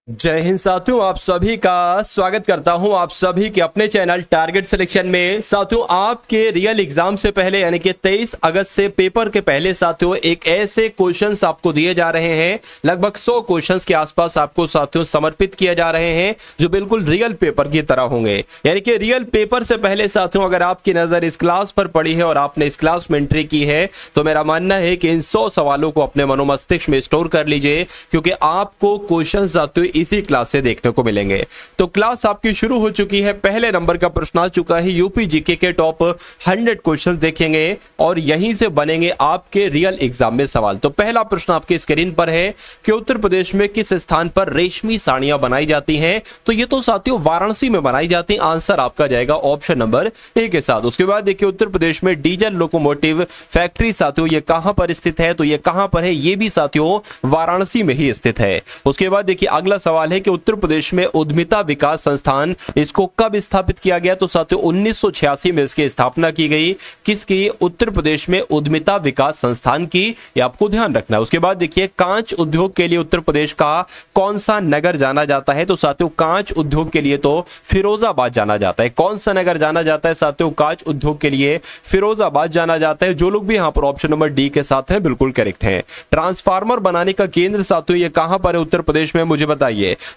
जय हिंद साथियों, आप सभी का स्वागत करता हूं आप सभी के अपने चैनल टारगेट सिलेक्शन में। साथियों, आपके रियल एग्जाम से पहले यानी कि 23 अगस्त से पेपर के पहले साथियों एक ऐसे क्वेश्चंस आपको दिए जा रहे हैं, लगभग 100 क्वेश्चंस के आसपास आपको साथियों समर्पित किए जा रहे हैं जो बिल्कुल रियल पेपर की तरह होंगे। यानी कि रियल पेपर से पहले साथियों अगर आपकी नजर इस क्लास पर पड़ी है और आपने इस क्लास में एंट्री की है तो मेरा मानना है कि इन 100 सवालों को अपने मनोमस्तिष्क में स्टोर कर लीजिए, क्योंकि आपको क्वेश्चन साथियों इसी क्लास से देखने को मिलेंगे। तो क्लास आपकी शुरू हो चुकी है। पहले नंबर का प्रश्न आ चुका है। यूपी जीके के टॉप 100 क्वेश्चंस देखेंगे और यहीं से बनेंगे आपके रियल एग्जाम में सवाल। तो पहला प्रश्न आपके स्क्रीन पर है कि उत्तर प्रदेश में किस स्थान पर रेशमी साड़ियां बनाई जाती हैं? तो ये तो साथियों वाराणसी में बनाई जाती। आंसर आपका जाएगा ऑप्शन नंबर ए के साथ। उसके बाद देखिए उत्तर प्रदेश में डीजल लोकोमोटिव फैक्ट्री साथियों ये कहां पर स्थित है? तो ये कहां पर है? ये भी साथियों वाराणसी में ही स्थित है। उसके बाद देखिए अगला सवाल है कि उत्तर प्रदेश में उद्यमिता विकास संस्थान इसको कब स्थापित किया गया? तो साथियों 1986 में इसकी स्थापना की गई। किसकी? उत्तर प्रदेश में उद्यमिता विकास संस्थान की, ये आपको ध्यान रखना है। उसके बाद देखिए कांच उद्योग के लिए उत्तर प्रदेश का कौन सा नगर जाना जाता है? तो साथियों कांच उद्योग के लिए तो फिरोजाबाद जाना जाता है। कौन सा नगर जाना जाता है साथियों? कांच उद्योग के लिए फिरोजाबाद जाना जाता है। जो लोग भी यहां पर ऑप्शन नंबर डी के साथ हैं बिल्कुल करेक्ट है। ट्रांसफार्मर बनाने का केंद्र साथियों ये कहां पर है उत्तर प्रदेश में? मुझे बताइए।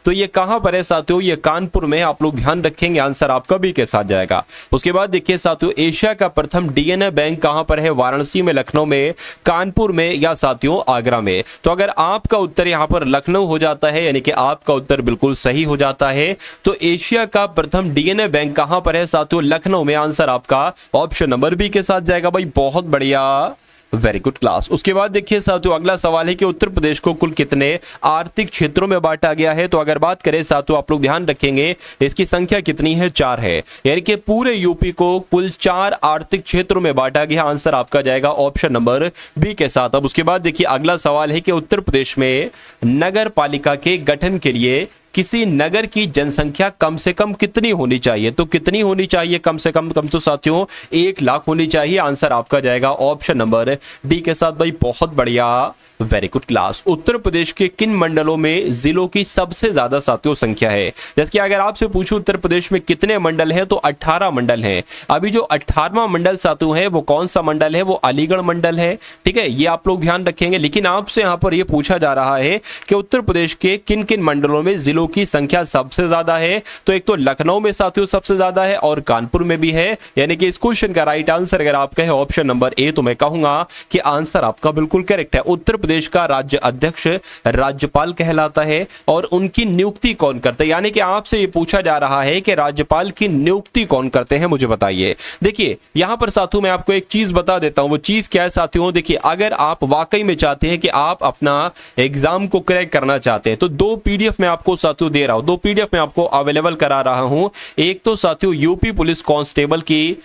तो ये कहां पर है साथियों? ये कानपुर में। आप लोग ध्यान रखेंगे, आंसर आपका बी के साथ जाएगा। उसके बाद देखिए साथियों एशिया का प्रथम डीएनए बैंक कहां पर है? वाराणसी में, लखनऊ में, कानपुर में या साथियों आगरा में? तो अगर आपका उत्तर यहां पर लखनऊ हो जाता है यानी कि आपका उत्तर बिल्कुल सही हो जाता है। तो एशिया का प्रथम डीएनए बैंक कहां पर है साथियों? लखनऊ में। आंसर आपका ऑप्शन नंबर बी के साथ जाएगा। भाई बहुत बढ़िया, वेरी गुड क्लास। उसके बाद देखिए साथियों अगला सवाल है कि उत्तर प्रदेश को कुल कितने आर्थिक क्षेत्रों में बांटा गया है? तो अगर बात करें साथियों आप लोग ध्यान रखेंगे इसकी संख्या कितनी है? 4 है। यानी कि पूरे यूपी को कुल 4 आर्थिक क्षेत्रों में बांटा गया। आंसर आपका जाएगा ऑप्शन नंबर बी के साथ। अब उसके बाद देखिए अगला सवाल है कि उत्तर प्रदेश में नगर पालिका के गठन के लिए किसी नगर की जनसंख्या कम से कम कितनी होनी चाहिए? तो कितनी होनी चाहिए? कम से कम तो साथियों 1 लाख होनी चाहिए। आंसर आपका जाएगा ऑप्शन नंबर डी के साथ। भाई बहुत बढ़िया, very good class. Uttar Pradesh के किन मंडलों में जिलों की सबसे ज्यादा साथियों संख्या है? जैसे कि अगर आपसे पूछूं उत्तर प्रदेश में कितने मंडल हैं तो 18 मंडल हैं। अभी जो 18वां मंडल साथियों है वो कौन सा मंडल है? वो अलीगढ़ मंडल है। ठीक है, ये आप लोग ध्यान रखेंगे। लेकिन आपसे यहां पर यह पूछा जा रहा है कि उत्तर प्रदेश के किन किन मंडलों में जिलों की संख्या सबसे ज्यादा है? तो एक तो लखनऊ में साथियों सबसे ज्यादा है और कानपुर में भी है। यानी कि इस क्वेश्चन का राइट आंसर अगर आपका है ऑप्शन नंबर ए तो मैं कहूंगा कि आंसर आपका बिल्कुल करेक्ट है। उत्तर प्रदेश का राज्य अध्यक्ष राज्यपाल कहलाता है और उनकी नियुक्ति कौन करता है? यानी कि आपसे यह पूछा जा रहा है कि राज्यपाल की नियुक्ति कौन करते हैं, मुझे बताइए। देखिए यहां पर साथियों मैं आपको एक चीज बता देता हूं। वो चीज क्या है साथियों? देखिए अगर आप वाकई में चाहते हैं कि आप अपना एग्जाम को क्रैक करना चाहते हैं तो 2 पीडीएफ में आपको साथियों दे रहा हूं, 2 पीडीएफ में आपको अवेलेबल करा रहा हूं। एक तो साथियों यूपी पुलिस कांस्टेबल की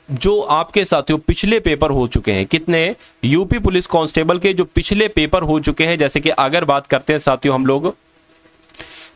जो आपके साथियों पिछले पेपर हो चुके हैं, कितने? यूपी पुलिस कांस्टेबल के जो पिछले पेपर हो चुके हैं, जैसे कि अगर बात करते हैं साथियों हम लोग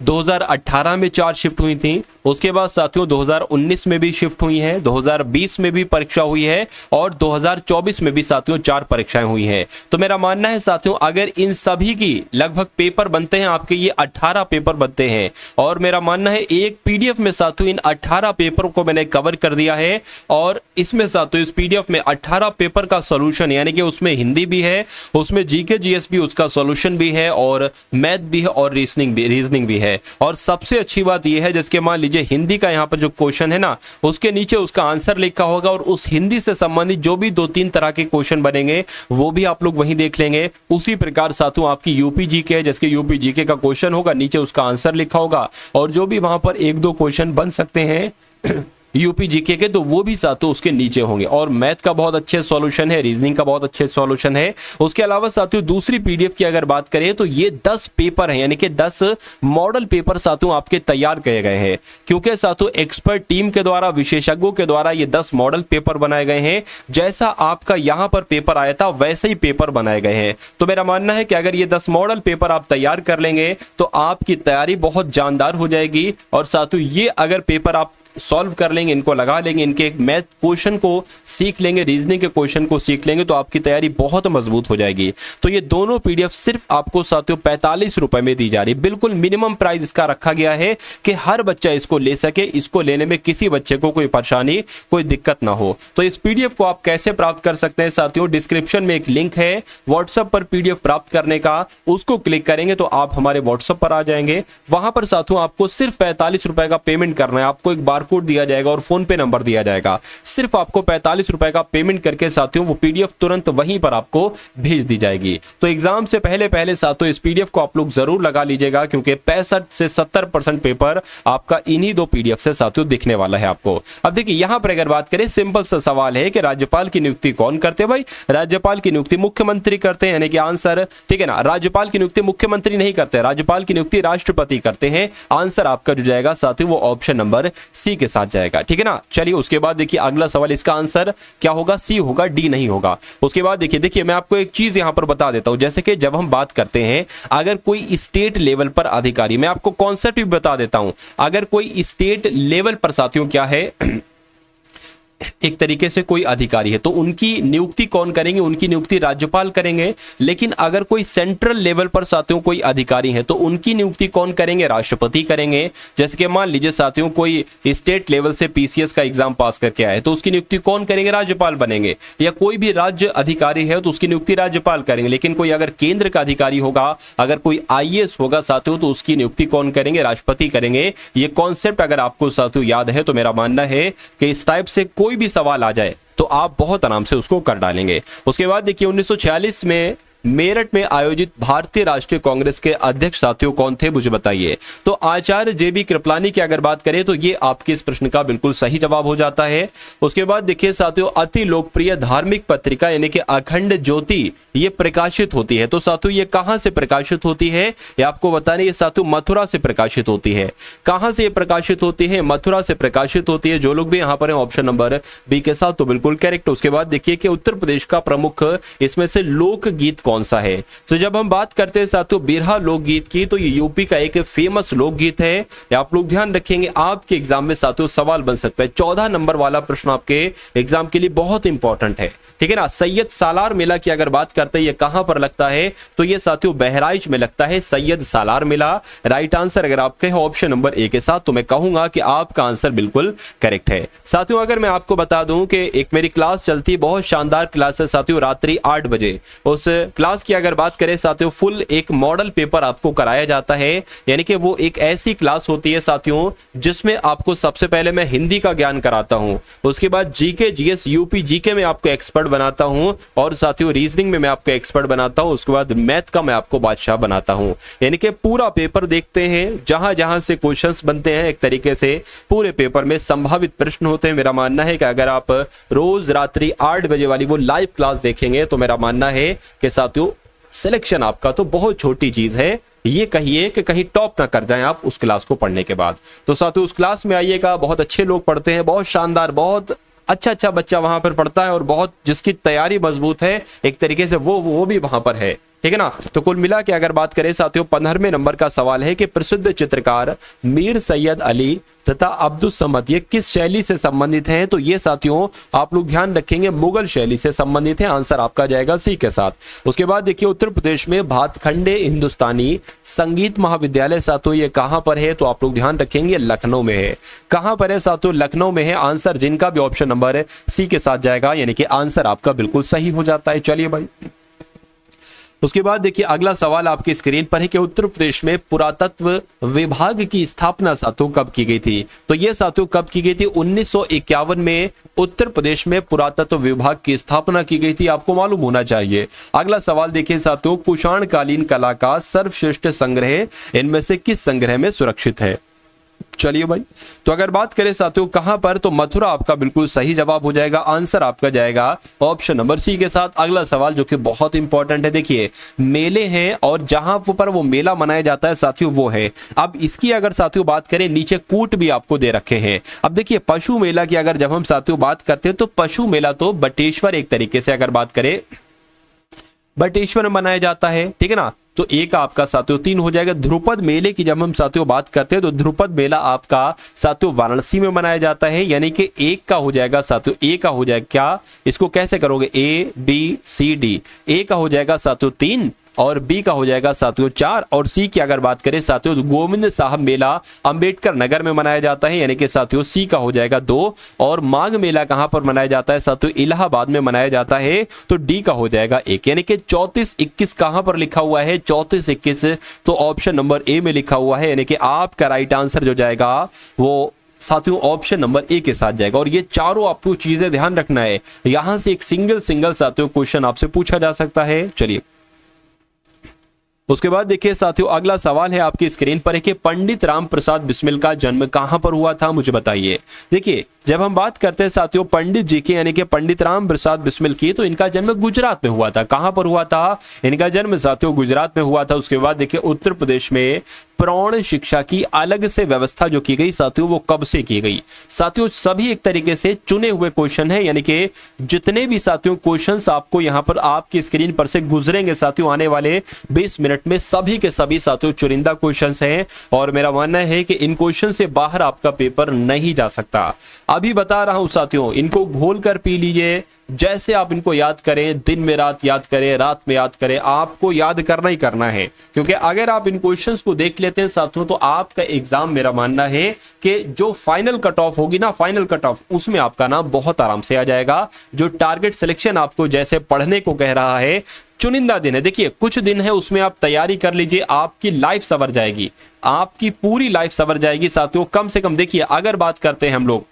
2018 में 4 शिफ्ट हुई थी। उसके बाद साथियों 2019 में भी शिफ्ट हुई है, 2020 में भी परीक्षा हुई है और 2024 में भी साथियों 4 परीक्षाएं हुई हैं। तो मेरा मानना है साथियों अगर इन सभी की लगभग पेपर बनते हैं आपके, ये 18 पेपर बनते हैं और मेरा मानना है एक पीडीएफ में साथियों इन 18 पेपर को मैंने कवर कर दिया है। और इसमें साथियों इस पीडीएफ में 18 पेपर का सॉल्यूशन यानी कि उसमें हिंदी भी है, उसमें जीके जीएस भी, उसका सॉल्यूशन भी है और मैथ भी है और रीजनिंग भी है। और सबसे अच्छी बात यह है जिसके मान लीजिए हिंदी का यहाँ पर जो क्वेश्चन है ना उसके नीचे उसका आंसर लिखा होगा और उस हिंदी से संबंधित जो भी 2-3 तरह के क्वेश्चन बनेंगे वो भी आप लोग वहीं देख लेंगे। उसी प्रकार साथियों आपकी यूपी जीके है, जिसके यूपी जीके का क्वेश्चन होगा नीचे उसका आंसर लिखा होगा और जो भी वहां पर 1-2 क्वेश्चन बन सकते हैं यूपी जीके के तो वो भी साथियों उसके नीचे होंगे। और मैथ का बहुत अच्छे सॉल्यूशन है, रीजनिंग का बहुत अच्छे सॉल्यूशन है। उसके अलावा साथियों दूसरी पीडीएफ की अगर बात करें तो ये 10 पेपर हैं, यानी कि 10 मॉडल पेपर साथियों आपके तैयार किए गए हैं, क्योंकि साथियों एक्सपर्ट टीम के द्वारा, विशेषज्ञों के द्वारा ये 10 मॉडल पेपर बनाए गए हैं। जैसा आपका यहां पर पेपर आया था वैसे ही पेपर बनाए गए हैं। तो मेरा मानना है कि अगर ये 10 मॉडल पेपर आप तैयार कर लेंगे तो आपकी तैयारी बहुत जानदार हो जाएगी। और साथियों ये अगर पेपर आप सॉल्व कर लेंगे, इनको लगा लेंगे, इनके मैथ क्वेश्चन को सीख लेंगे, रीजनिंग के क्वेश्चन को सीख लेंगे, तो आपकी तैयारी बहुत मजबूत हो जाएगी। तो ये दोनों पीडीएफ सिर्फ आपको साथियों 45 रुपए में दी जा रही है। बिल्कुल मिनिमम प्राइस इसका रखा गया है कि हर बच्चा इसको ले सके, इसको लेने में किसी बच्चे को कोई परेशानी, कोई दिक्कत ना हो। तो इस पीडीएफ को आप कैसे प्राप्त कर सकते हैं साथियों, डिस्क्रिप्शन में एक लिंक है व्हाट्सएप पर पीडीएफ प्राप्त करने का, उसको क्लिक करेंगे तो आप हमारे व्हाट्सएप पर आ जाएंगे। वहां पर साथियों आपको सिर्फ 45 रुपए का पेमेंट करना है। आपको एक बारकोड दिया जाएगा और फोन पे नंबर दिया जाएगा। सिर्फ आपको 45 रुपए का पेमेंट करके साथियों वो पीडीएफ तुरंत वहीं पर आपको भेज दी जाएगी। तो एग्जाम से पहले साथियों इस पीडीएफ को आप लोग जरूर लगा लीजिएगा, क्योंकि 65 से 70% पेपर आपका इन्हीं दो पीडीएफ से साथियों दिखने वाला है आपको। अब देखिए यहां पर अगर बात करें, सिंपल सा सवाल है कि राज्यपाल की नियुक्ति कौन करते हैं? भाई राज्यपाल की नियुक्ति मुख्यमंत्री करते हैं, यानी कि आंसर, ठीक है ना। राज्यपाल की नियुक्ति मुख्यमंत्री नहीं करते, राज्यपाल की नियुक्ति राष्ट्रपति करते हैं। आंसर आपका जो जाएगा साथियों वो ऑप्शन नंबर सी के साथ जाएगा, ठीक है ना। चलिए उसके बाद देखिए अगला सवाल, इसका आंसर क्या होगा? सी होगा, डी नहीं होगा। उसके बाद देखिए मैं आपको एक चीज यहां पर बता देता हूं, जैसे कि जब हम बात करते हैं अगर कोई स्टेट लेवल पर अधिकारी, मैं आपको कॉन्सेप्ट भी बता देता हूं, अगर कोई स्टेट लेवल पर साथियों क्या है एक तरीके से कोई अधिकारी है तो उनकी नियुक्ति कौन करेंगे? उनकी नियुक्ति राज्यपाल करेंगे। लेकिन अगर कोई सेंट्रल लेवल पर साथियों कोई अधिकारी है तो उनकी नियुक्ति कौन करेंगे? राष्ट्रपति करेंगे। जैसे कि मान लीजिए साथियों कोई स्टेट लेवल से पीसीएस का एग्जाम पास करके आए तो उसकी नियुक्ति कौन करेंगे? राज्यपाल बनेंगे। या कोई भी राज्य अधिकारी है तो उसकी नियुक्ति राज्यपाल करेंगे। लेकिन कोई अगर केंद्र का अधिकारी होगा, अगर कोई आईएएस होगा साथियों, तो उसकी नियुक्ति कौन करेंगे? राष्ट्रपति करेंगे। ये कॉन्सेप्ट अगर आपको साथियों याद है तो मेरा मानना है कि इस टाइप से कोई भी सवाल आ जाए तो आप बहुत आराम से उसको कर डालेंगे। उसके बाद देखिए 1946 में मेरठ में आयोजित भारतीय राष्ट्रीय कांग्रेस के अध्यक्ष साथियों कौन थे? मुझे बताइए। तो आचार्य जेबी कृपलानी की अगर बात करें तो ये आपके इस प्रश्न का बिल्कुल सही जवाब हो जाता है। उसके बाद देखिए साथियों अति लोकप्रिय धार्मिक पत्रिका यानी कि अखंड ज्योति ये प्रकाशित होती है। तो साथियों ये कहां से प्रकाशित होती है ये आपको बताने, ये साथियों मथुरा से प्रकाशित होती है। कहां से ये प्रकाशित होती है? मथुरा से प्रकाशित होती है। जो लोग भी यहां पर है ऑप्शन नंबर बी के साथ, तो बिल्कुल करेक्ट। उसके बाद देखिए कि उत्तर प्रदेश का प्रमुख इसमें से लोकगीत कौन सा है? तो जब हम बात करते हैं साथियों बिरहा लोकगीत की, तो ये यूपी का एक फेमस लोकगीत है। आप लोग ध्यान रखेंगे, आपके एग्जाम में साथियों सवाल बन सकता है। 14 नंबर वाला प्रश्न आपके एग्जाम के लिए बहुत इंपॉर्टेंट है, ठीक है ना। सैयद सालार मेला की अगर बात करते हैं ये कहां पर लगता है? तो ये साथियों बहराइच में लगता है सैयद सालार मेला। राइट आंसर अगर आपके है ऑप्शन नंबर ए के साथ, तो मैं कहूंगा कि आपका आंसर बिल्कुल करेक्ट है। साथियों अगर मैं आपको बता दूं कि एक मेरी क्लास चलती है, बहुत शानदार क्लास है साथियों, रात्रि 8 बजे। उस क्लास की अगर बात करें साथियों फुल एक मॉडल पेपर आपको कराया जाता है, यानी कि वो एक ऐसी क्लास होती है साथियों जिसमें आपको सबसे पहले मैं हिंदी का ज्ञान कराता हूं, उसके बाद जीके जीएस यूपी जीके में आपको एक्सपर्ट बनाता हूं, और साथियों रीजनिंग में मैं आपको एक्सपर्ट बनाता हूं, उसके बाद मैथ का मैं आपको बादशाह बनाता हूं। यानी कि पूरा पेपर देखते हैं, जहां जहां से क्वेश्चंस बनते हैं एक तरीके से पूरे पेपर में संभावित प्रश्न होते हैं। मेरा मानना है कि अगर आप रोज रात्रि 8 बजे वाली वो लाइव क्लास देखेंगे तो मेरा मानना है कि साथियों सिलेक्शन आपका तो बहुत छोटी चीज है। ये कहिए कि कहीं टॉप ना कर जाएं आप उस क्लास को पढ़ने के बाद। तो साथियों उस क्लास में आइएगा, बहुत अच्छे लोग पढ़ते हैं, बहुत शानदार, बहुत अच्छा बच्चा वहां पर पढ़ता है, और बहुत जिसकी तैयारी मजबूत है एक तरीके से वो भी वहां पर है, ठीक है ना। तो कुल मिला के अगर बात करें साथियों 15वें नंबर का सवाल है कि प्रसिद्ध चित्रकार मीर सैयद अली तथा अब्दुल समद ये किस शैली से संबंधित हैं? तो ये साथियों आप लोग ध्यान रखेंगे मुगल शैली से संबंधित है। आंसर आपका जाएगा सी के साथ। उसके बाद देखिए उत्तर प्रदेश में भातखंडे हिंदुस्तानी संगीत महाविद्यालय साथियों ये कहां पर है? तो आप लोग ध्यान रखेंगे लखनऊ में है। कहां पर है साथियों? लखनऊ में है। आंसर जिनका भी ऑप्शन नंबर सी के साथ जाएगा, यानी कि आंसर आपका बिल्कुल सही हो जाता है। चलिए भाई उसके बाद देखिए अगला सवाल आपकी स्क्रीन पर है कि उत्तर प्रदेश में पुरातत्व विभाग की स्थापना साथियों कब की गई थी? तो ये साथियों कब की गई थी? 1951 में उत्तर प्रदेश में पुरातत्व विभाग की स्थापना की गई थी, आपको मालूम होना चाहिए। अगला सवाल देखिए साथियों कुषाण कालीन कला का सर्वश्रेष्ठ संग्रह इनमें से किस संग्रह में सुरक्षित है? चलिए भाई तो अगर बात करें साथियों कहां पर, तो मथुरा आपका बिल्कुल सही जवाब हो जाएगा। आंसर आपका जाएगा ऑप्शन नंबर सी के साथ। अगला सवाल जो कि बहुत इंपॉर्टेंट है, देखिए मेले हैं और जहां पर वो मेला मनाया जाता है साथियों वो है। अब इसकी अगर साथियों बात करें, नीचे कूट भी आपको दे रखे हैं। अब देखिए पशु मेला की अगर जब हम साथियों बात करते हैं तो पशु मेला तो बटेश्वर एक तरीके से अगर बात करें बटेश्वर में मनाया जाता है, ठीक है ना। तो ए का आपका साथियों 3 हो जाएगा। ध्रुपद मेले की जब हम साथियों बात करते हैं तो ध्रुपद मेला आपका साथियों वाराणसी में मनाया जाता है, यानी कि एक का हो जाएगा साथियों, ए का हो जाएगा क्या, इसको कैसे करोगे, ए बी सी डी, ए का हो जाएगा साथियों 3 और बी का हो जाएगा साथियों 4 और सी की अगर बात करें साथियों तो गोविंद साहब मेला अंबेडकर नगर में मनाया जाता है, यानी कि साथियों सी का हो जाएगा 2 और माघ मेला कहां पर मनाया जाता है साथियों, इलाहाबाद में मनाया जाता है, तो डी का हो जाएगा 1, यानी कि 34-21 कहां पर लिखा हुआ है, 34-21 तो ऑप्शन नंबर ए में लिखा हुआ है, यानी कि आपका राइट आंसर जो जाएगा वो साथियों ऑप्शन नंबर ए के साथ जाएगा। और ये चारों आपको चीजें ध्यान रखना है, यहां से एक सिंगल साथियों क्वेश्चन आपसे पूछा जा सकता है। चलिए उसके बाद देखिए साथियों अगला सवाल है आपकी स्क्रीन पर है कि पंडित राम प्रसाद बिस्मिल का जन्म कहां पर हुआ था, मुझे बताइए। देखिए जब हम बात करते हैं साथियों पंडित जी की यानी कि पंडित राम प्रसाद बिस्मिल की, तो इनका जन्म गुजरात में हुआ था। कहां पर हुआ था, इनका जन्म साथियों गुजरात में हुआ था। उसके बाद देखिए उत्तर प्रदेश में प्रौढ़ शिक्षा की अलग से व्यवस्था जो की गई साथियों वो कब से की गई। साथियों सभी एक तरीके से चुने हुए क्वेश्चन है, यानी कि जितने भी साथियों क्वेश्चंस आपको यहां पर आपकी स्क्रीन पर से गुजरेंगे साथियों आने वाले 20 मिनट में, सभी के सभी साथियों चुनिंदा क्वेश्चंस हैं और मेरा मानना है कि इन क्वेश्चन से बाहर आपका पेपर नहीं जा सकता। अभी बता रहा हूं साथियों, इनको घोल कर पी लीजिए, जैसे आप इनको याद करें, दिन में रात याद करें, रात में याद करें, आपको याद करना ही करना है। क्योंकि अगर आप इन क्वेश्चंस को देख लेते हैं साथियों तो आपका एग्जाम मेरा मानना है कि जो फाइनल कट ऑफ होगी ना, फाइनल कट ऑफ उसमें आपका नाम बहुत आराम से आ जाएगा। जो टारगेट सिलेक्शन आपको जैसे पढ़ने को कह रहा है, चुनिंदा दिन है, देखिए कुछ दिन है उसमें आप तैयारी कर लीजिए, आपकी लाइफ सवर जाएगी, आपकी पूरी लाइफ सवर जाएगी साथियों। कम से कम देखिए अगर बात करते हैं हम लोग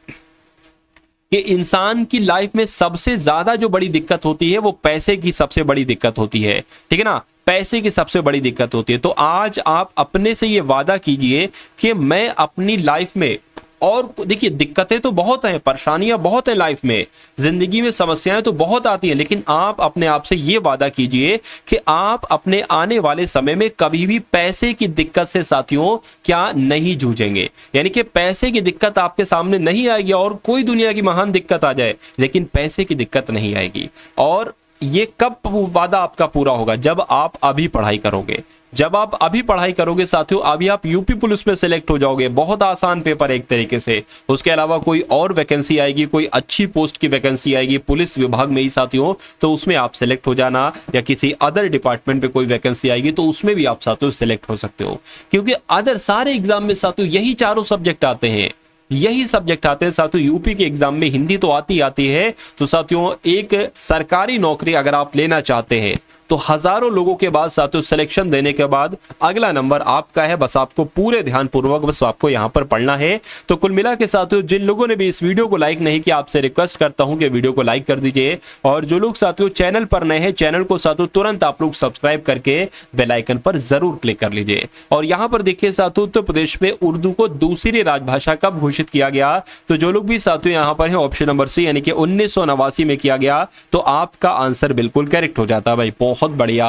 कि इंसान की लाइफ में सबसे ज्यादा जो बड़ी दिक्कत होती है वो पैसे की सबसे बड़ी दिक्कत होती है, ठीक है ना, पैसे की सबसे बड़ी दिक्कत होती है। तो आज आप अपने से ये वादा कीजिए कि मैं अपनी लाइफ में, और देखिए दिक्कतें तो बहुत हैं, परेशानियां बहुत हैं लाइफ में, जिंदगी में समस्याएं तो बहुत आती हैं, लेकिन आप अपने आप से ये वादा कीजिए कि आप अपने आने वाले समय में कभी भी पैसे की दिक्कत से साथियों क्या नहीं जूझेंगे। यानी कि पैसे की दिक्कत आपके सामने नहीं आएगी, और कोई दुनिया की महान दिक्कत आ जाए लेकिन पैसे की दिक्कत नहीं आएगी। और ये कब वादा आपका पूरा होगा, जब आप अभी पढ़ाई करोगे, जब आप अभी पढ़ाई करोगे साथियों, अभी आप यूपी पुलिस में सिलेक्ट हो जाओगे, बहुत आसान पेपर है एक तरीके से। उसके अलावा कोई और वैकेंसी आएगी, कोई अच्छी पोस्ट की वैकेंसी आएगी पुलिस विभाग में ही साथियों, तो उसमें आप सिलेक्ट हो जाना, या किसी अदर डिपार्टमेंट में कोई वैकेंसी आएगी तो उसमें भी आप साथियों सिलेक्ट हो सकते हो। क्योंकि अदर सारे एग्जाम में साथियों यही चारों सब्जेक्ट आते हैं, यही सब्जेक्ट आते हैं साथियों। यूपी के एग्जाम में हिंदी तो आती आती है। तो साथियों एक सरकारी नौकरी अगर आप लेना चाहते हैं तो हजारों लोगों के बाद साथियों सिलेक्शन देने के बाद अगला नंबर आपका है, बस आपको पूरे ध्यान पूर्वक बस आपको यहां पर पढ़ना है। तो कुल मिला के साथियों जिन लोगों ने भी इस वीडियो को लाइक नहीं किया, आपसे रिक्वेस्ट करता हूं कि वीडियो को लाइक कर दीजिए, और जो लोग साथियों चैनल पर नए हैं, चैनल को साथियों तुरंत आप लोग सब्सक्राइब करके बेल आइकन पर जरूर क्लिक कर लीजिए। और यहां पर देखिए साथियों उत्तर प्रदेश में उर्दू को दूसरी राजभाषा कब घोषित किया गया, तो जो लोग भी साथियों यहां पर है ऑप्शन नंबर सी यानी कि 1989 में किया गया, तो आपका आंसर बिल्कुल करेक्ट हो जाता है भाई, बहुत बढ़िया,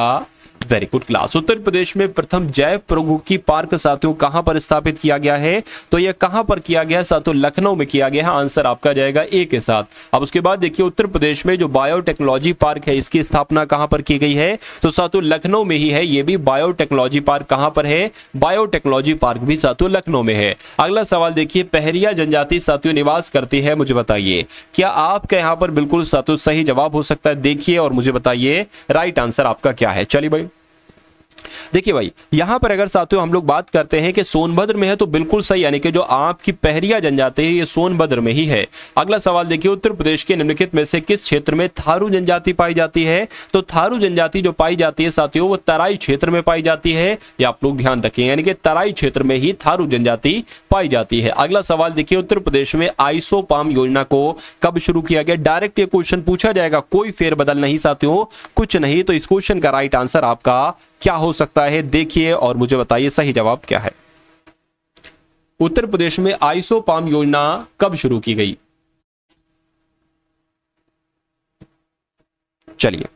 very good class. Uttar Pradesh में प्रथम जय प्रौद्योगिकी पार्क साथियों कहां पर स्थापित किया गया है, तो यह कहां पर किया गया साथियों, लखनऊ में किया गया है, आंसर आपका जाएगा ए के साथ। अब उसके बाद देखिए उत्तर प्रदेश में जो बायोटेक्नोलॉजी पार्क है इसकी स्थापना कहां पर की गई है, तो साथियों लखनऊ में ही है। ये भी बायोटेक्नोलॉजी पार्क कहां पर है, बायोटेक्नोलॉजी पार्क भी साथियों लखनऊ में है। अगला सवाल देखिए पहरिया जनजाति साथियों निवास करती है, मुझे बताइए। क्या आपका यहां पर बिल्कुल साथियों सही जवाब हो सकता है, देखिए और मुझे बताइए राइट आंसर आपका क्या है। चलिए भाई देखिए भाई यहां पर अगर साथियों हम लोग बात करते हैं कि सोनभद्र में है तो बिल्कुल सही, यानी कि जो आपकी पहरिया जनजाति है ये सोनभद्र में ही है। अगला सवाल देखिए उत्तर प्रदेश के निम्नलिखित में से किस क्षेत्र में थारू जनजाति पाई जाती है, तो थारू जनजाति जो पाई जाती है साथियों वो तराई क्षेत्र में पाई जाती है, ये आप लोग ध्यान रखें, यानी कि तराई क्षेत्र में ही थारू जनजाति पाई जाती है। अगला सवाल देखिए उत्तर प्रदेश में आइसोपाम योजना को कब शुरू किया गया, डायरेक्ट ये क्वेश्चन पूछा जाएगा, कोई फेरबदल नहीं साथियों, कुछ नहीं। तो इस क्वेश्चन का राइट आंसर आपका क्या हो सकता है, देखिए और मुझे बताइए सही जवाब क्या है। उत्तर प्रदेश में आइसोपाम योजना कब शुरू की गई, चलिए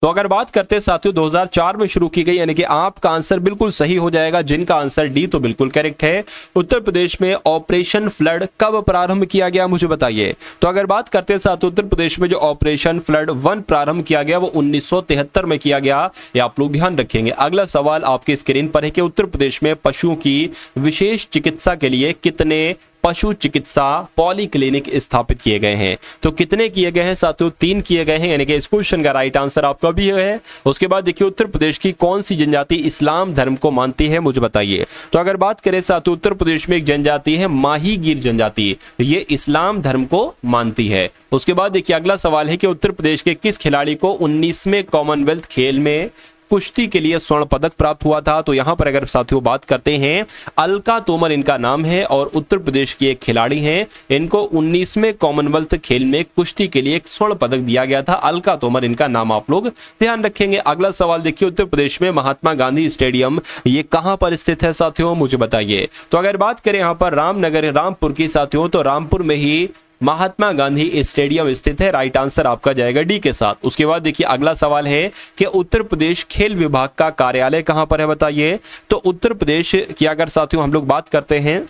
तो अगर बात करते हैं साथियों 2004 में शुरू की गई, यानी कि आपका आंसर बिल्कुल सही हो जाएगा, जिनका आंसर डी तो बिल्कुल करेक्ट है। उत्तर प्रदेश में ऑपरेशन फ्लड कब प्रारंभ किया गया, मुझे बताइए। तो अगर बात करते हैं साथियों उत्तर प्रदेश में जो ऑपरेशन फ्लड 1 प्रारंभ किया गया वो 1973 में किया गया, ये आप लोग ध्यान रखेंगे। अगला सवाल आपकी स्क्रीन पर है कि उत्तर प्रदेश में पशुओं की विशेष चिकित्सा के लिए कितने पशु चिकित्सा पॉलीक्लिनिक स्थापित किए गए हैं। तो कितने किए गए हैं साथियों, 3 किए गए हैं, यानी कि इस क्वेश्चन का राइट आंसर आपका भी है। उसके बाद देखिए उत्तर प्रदेश की कौन सी जनजाति इस्लाम धर्म को मानती है, मुझे बताइए। तो अगर बात करें साथियों उत्तर प्रदेश में एक जनजाति है माही गिर जनजाति, ये इस्लाम धर्म को मानती है। उसके बाद देखिए अगला सवाल है कि उत्तर प्रदेश के किस खिलाड़ी को 19वें कॉमनवेल्थ खेल में कुश्ती के लिए स्वर्ण पदक प्राप्त हुआ था। तो यहां पर अगर साथियों बात करते हैं अलका तोमर इनका नाम है और उत्तर प्रदेश की एक खिलाड़ी हैं। इनको 19वें कॉमनवेल्थ खेल में कुश्ती के लिए एक स्वर्ण पदक दिया गया था, अलका तोमर इनका नाम आप लोग ध्यान रखेंगे। अगला सवाल देखिए उत्तर प्रदेश में महात्मा गांधी स्टेडियम ये कहां पर स्थित है साथियों, मुझे बताइए। तो अगर बात करें यहां पर रामनगर रामपुर की साथियों, तो रामपुर में ही महात्मा गांधी स्टेडियम स्थित है। राइट आंसर आपका जाएगा डी के साथ। उसके बाद देखिए अगला सवाल है कि उत्तर प्रदेश खेल विभाग का कार्यालय कहां पर है, बताइए। तो उत्तर प्रदेश की अगर साथियों हम लोग बात करते हैं,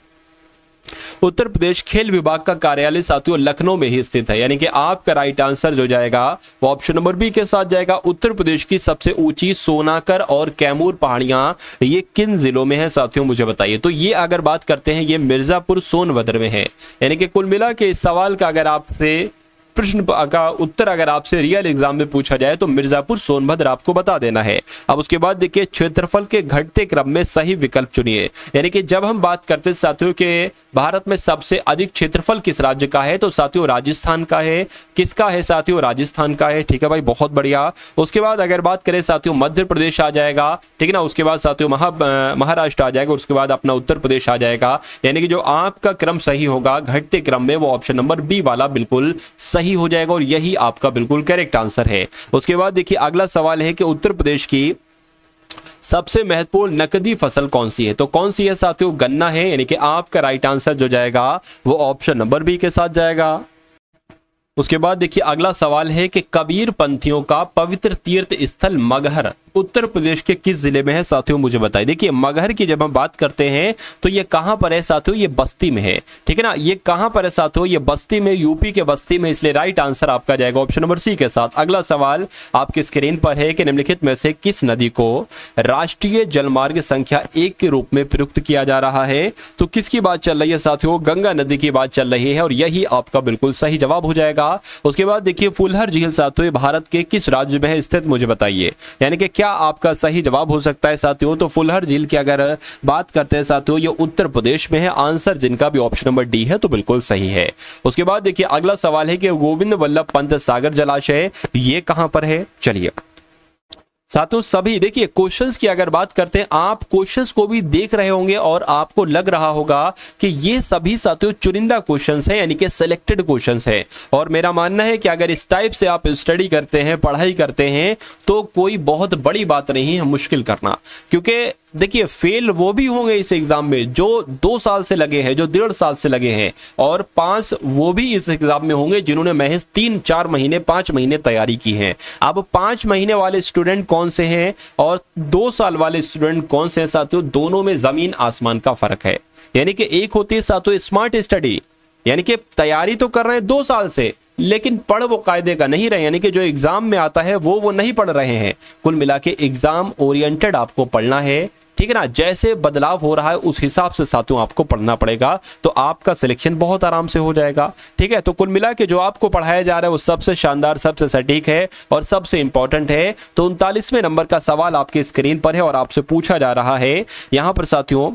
उत्तर प्रदेश खेल विभाग का कार्यालय साथियों लखनऊ में ही स्थित है, यानी कि आपका राइट आंसर जो जाएगा वो ऑप्शन नंबर बी के साथ जाएगा। उत्तर प्रदेश की सबसे ऊंची सोनाकर और कैमूर पहाड़ियां ये किन जिलों में है साथियों, मुझे बताइए। तो ये अगर बात करते हैं ये मिर्जापुर सोनभद्र में है, यानी कि कुल मिला के इस सवाल का अगर आपसे प्रश्न का उत्तर अगर आपसे रियल एग्जाम में पूछा जाए तो मिर्जापुर सोनभद्र आपको बता देना है। अब उसके बाद देखिए क्षेत्रफल के घटते क्रम में सही विकल्प चुनिए, यानी कि जब हम बात करते हैं साथियों के भारत में सबसे अधिक क्षेत्रफल किस राज्य का है, तो साथियों राजस्थान का है। किसका है साथियों, राजस्थान का है, ठीक है भाई, बहुत बढ़िया। उसके बाद अगर बात करें साथियों मध्य प्रदेश आ जाएगा, ठीक है ना। उसके बाद साथियों महाराष्ट्र आ जाएगा, उसके बाद अपना उत्तर प्रदेश आ जाएगा, यानी कि जो आपका क्रम सही होगा घटते क्रम में वो ऑप्शन नंबर बी वाला बिल्कुल सही हो जाएगा और यही आपका बिल्कुल करेक्ट आंसर है। उसके बाद देखिए अगला सवाल है कि उत्तर प्रदेश की सबसे महत्वपूर्ण नकदी फसल कौन सी है। तो कौन सी है साथियों, गन्ना है, यानी कि आपका राइट आंसर जो जाएगा वो ऑप्शन नंबर बी के साथ जाएगा। उसके बाद देखिए अगला सवाल है कि कबीर पंथियों का पवित्र तीर्थ स्थल मगहर उत्तर प्रदेश के किस जिले में है साथियों, मुझे बताइए। देखिए मगहर की जब हम बात करते हैं तो ये कहां पर है साथियों, ये बस्ती में है, ठीक है ना। ये कहां पर है साथियों, ये बस्ती में, यूपी के बस्ती में, इसलिए राइट आंसर आपका जाएगा ऑप्शन नंबर सी के साथ। अगला सवाल आपकी स्क्रीन पर है कि निम्नलिखित में से किस नदी को राष्ट्रीय जलमार्ग संख्या 1 के रूप में प्रयुक्त किया जा रहा है। तो किसकी बात चल रही है साथियों, गंगा नदी की बात चल रही है और यही आपका बिल्कुल सही जवाब हो जाएगा। उसके बाद देखिए फुलहर झील साथियों भारत के किस राज्य में है स्थित, मुझे बताइए, यानी कि क्या आपका सही जवाब हो सकता है साथियों। तो फुलहर झील की अगर बात करते हैं साथियों ये उत्तर प्रदेश में है, आंसर जिनका भी ऑप्शन नंबर डी है तो बिल्कुल सही है। उसके बाद देखिए अगला सवाल है कि गोविंद वल्लभ पंत सागर जलाशय ये कहां पर है। चलिए साथियों सभी देखिए क्वेश्चंस की अगर बात करते हैं, आप क्वेश्चंस को भी देख रहे होंगे और आपको लग रहा होगा कि ये सभी साथियों चुनिंदा क्वेश्चंस हैं, यानी कि सिलेक्टेड क्वेश्चंस हैं। और मेरा मानना है कि अगर इस टाइप से आप स्टडी करते हैं, पढ़ाई करते हैं तो कोई बहुत बड़ी बात नहीं है मुश्किल करना, क्योंकि देखिए फेल वो भी होंगे इस एग्जाम में जो 2 साल से लगे हैं, जो 1.5 साल से लगे हैं, और 5 वो भी इस एग्जाम में होंगे जिन्होंने महज 3-4 महीने 5 महीने तैयारी की है। अब 5 महीने वाले स्टूडेंट कौन से हैं और 2 साल वाले स्टूडेंट कौन से हैं साथियों, दोनों में जमीन आसमान का फर्क है। यानी कि एक होती है साथियों स्मार्ट स्टडी, यानी कि तैयारी तो कर रहे हैं 2 साल से लेकिन पढ़ वो कायदे का नहीं रहे, यानी कि जो एग्जाम में आता है वो नहीं पढ़ रहे हैं। कुल मिला के एग्जाम ओरिएंटेड आपको पढ़ना है, ठीक है ना। जैसे बदलाव हो रहा है उस हिसाब से साथियों आपको पढ़ना पड़ेगा, तो आपका सिलेक्शन बहुत आराम से हो जाएगा, ठीक है। तो कुल मिला के जो आपको पढ़ाया जा रहा है वो सबसे शानदार, सबसे सटीक है और सबसे इंपॉर्टेंट है। तो 39वें नंबर का सवाल आपकी स्क्रीन पर है और आपसे पूछा जा रहा है यहां पर साथियों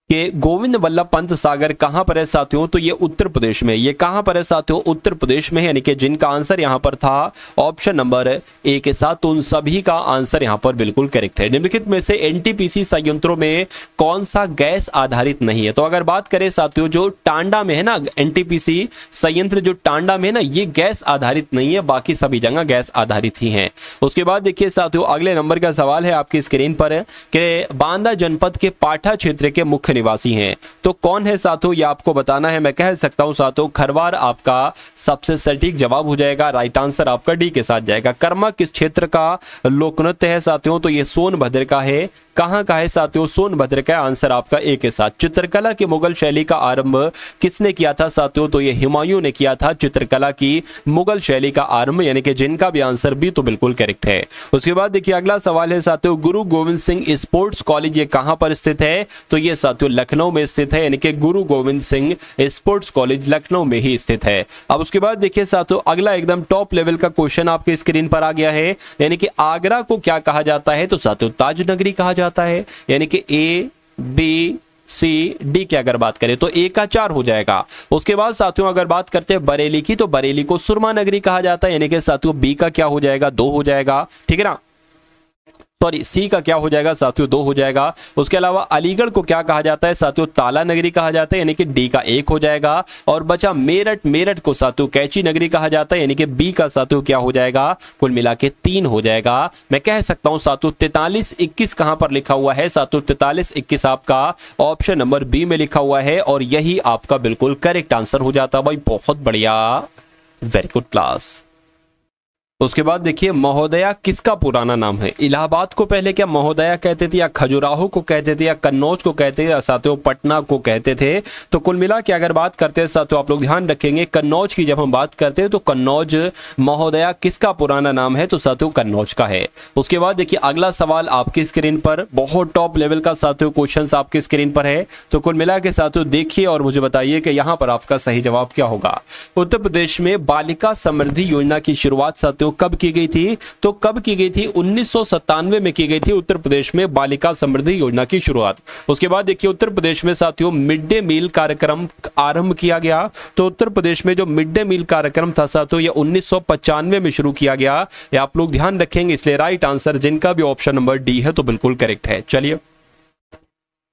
कि गोविंद वल्लभ पंत सागर कहां पर है साथियों। तो ये उत्तर प्रदेश में, ये कहां पर है साथियों, उत्तर प्रदेश में है, यानी कि जिनका आंसर यहां पर था ऑप्शन नंबर ए के साथ, तो उन सभी का आंसर यहां पर बिल्कुल करेक्ट है। निम्नलिखित में से एनटीपीसी संयंत्रों में कौन सा गैस आधारित नहीं है। तो अगर बात करें साथियों जो टांडा में है ना, एनटीपीसी संयंत्र जो टांडा में है ना, ये गैस आधारित नहीं है, बाकी सभी जगह गैस आधारित ही है। उसके बाद देखिए साथियों अगले नंबर का सवाल है आपकी स्क्रीन पर कि बांदा जनपद के पाठा क्षेत्र के मुख्य मुख्य निवासी हैं। तो कौन है साथियों, ये आपको बताना है। मैं कह सकता हूं साथियों खरवार आपका सबसे सटीक जवाब हो जाएगा। राइट आंसर आपका डी के साथ जाएगा। कर्मा किस क्षेत्र का लोक नृत्य है साथियों, तो ये सोनभद्र का है। कहां का है साथियों, सोनभद्र का। आंसर आपका ए के साथ। चित्रकला की मुगल शैली का आरंभ किसने किया था साथियों, तो ये हुमायूं ने किया था चित्रकला की मुगल शैली का आरंभ, यानी कि जिनका भी आंसर बी तो बिल्कुल करेक्ट है। उसके बाद देखिए अगला सवाल है साथियों, गुरु गोविंद सिंह स्पोर्ट्स कॉलेज ये कहां पर स्थित है, तो ये साथियों लखनऊ में स्थित है, यानी कि गुरु गोविंद सिंह स्पोर्ट्स कॉलेज लखनऊ में ही स्थित है। अब उसके बाद देखिए साथियों अगला एकदम टॉप लेवल का क्वेश्चन आपके स्क्रीन पर आ गया है, यानी कि आगरा को क्या कहा जाता है, तो साथियों ताज नगरी कहा जाता है। यानी कि ए बी सी डी की अगर बात करें तो ए का 4 हो जाएगा। उसके बाद साथियों अगर बात करते हैं बरेली की, तो बरेली को सुरमा नगरी कहा जाता है, यानी कि साथियों बी का क्या हो जाएगा, 2 हो जाएगा। ठीक है ना, सॉरी सी का क्या हो जाएगा साथियों, 2 हो जाएगा। उसके अलावा अलीगढ़ को क्या कहा जाता है साथियों, ताला नगरी कहा जाता है, यानी कि डी का 1 हो जाएगा। और बचा मेरठ, मेरठ को साथियों कैची नगरी कहा जाता है, यानी कि बी का साथियों क्या हो जाएगा, कुल मिला के 3 हो जाएगा। मैं कह सकता हूं साथियों 43-21 कहां पर लिखा हुआ है साथियों, 43-21 आपका ऑप्शन नंबर बी में लिखा हुआ है, और यही आपका बिल्कुल करेक्ट आंसर हो जाता है भाई। बहुत बढ़िया, वेरी गुड क्लास। उसके बाद देखिए महोदया किसका पुराना नाम है। इलाहाबाद को पहले क्या महोदया कहते थे, या खजुराहो को कहते थे, या कन्नौज को कहते थे, या साथियों पटना को कहते थे। तो कुल मिला के अगर बात करते हैं साथियों, आप लोग ध्यान रखेंगे कन्नौज की जब हम बात करते हैं तो कन्नौज महोदया किसका पुराना नाम है, तो साथियों कन्नौज का है। उसके बाद देखिए अगला सवाल आपकी स्क्रीन पर, बहुत टॉप लेवल का साथियों क्वेश्चन आपकी स्क्रीन पर है। तो कुल मिला के साथियों देखिए और मुझे बताइए कि यहाँ पर आपका सही जवाब क्या होगा। उत्तर प्रदेश में बालिका समृद्धि योजना की शुरुआत साथियों कब की गई थी, तो कब की गई थी, 1997 में की गई थी उत्तर प्रदेश में बालिका समृद्धि योजना की शुरुआत। उसके बाद देखिए उत्तर प्रदेश में साथियों मिड डे मील कार्यक्रम आरंभ किया गया। तो उत्तर प्रदेश में जो मिड डे मील कार्यक्रम था साथियों ये 1995 में शुरू किया गया। ये आप लोग ध्यान रखेंगे, इसलिए राइट आंसर जिनका भी ऑप्शन नंबर डी है तो बिल्कुल करेक्ट है। चलिए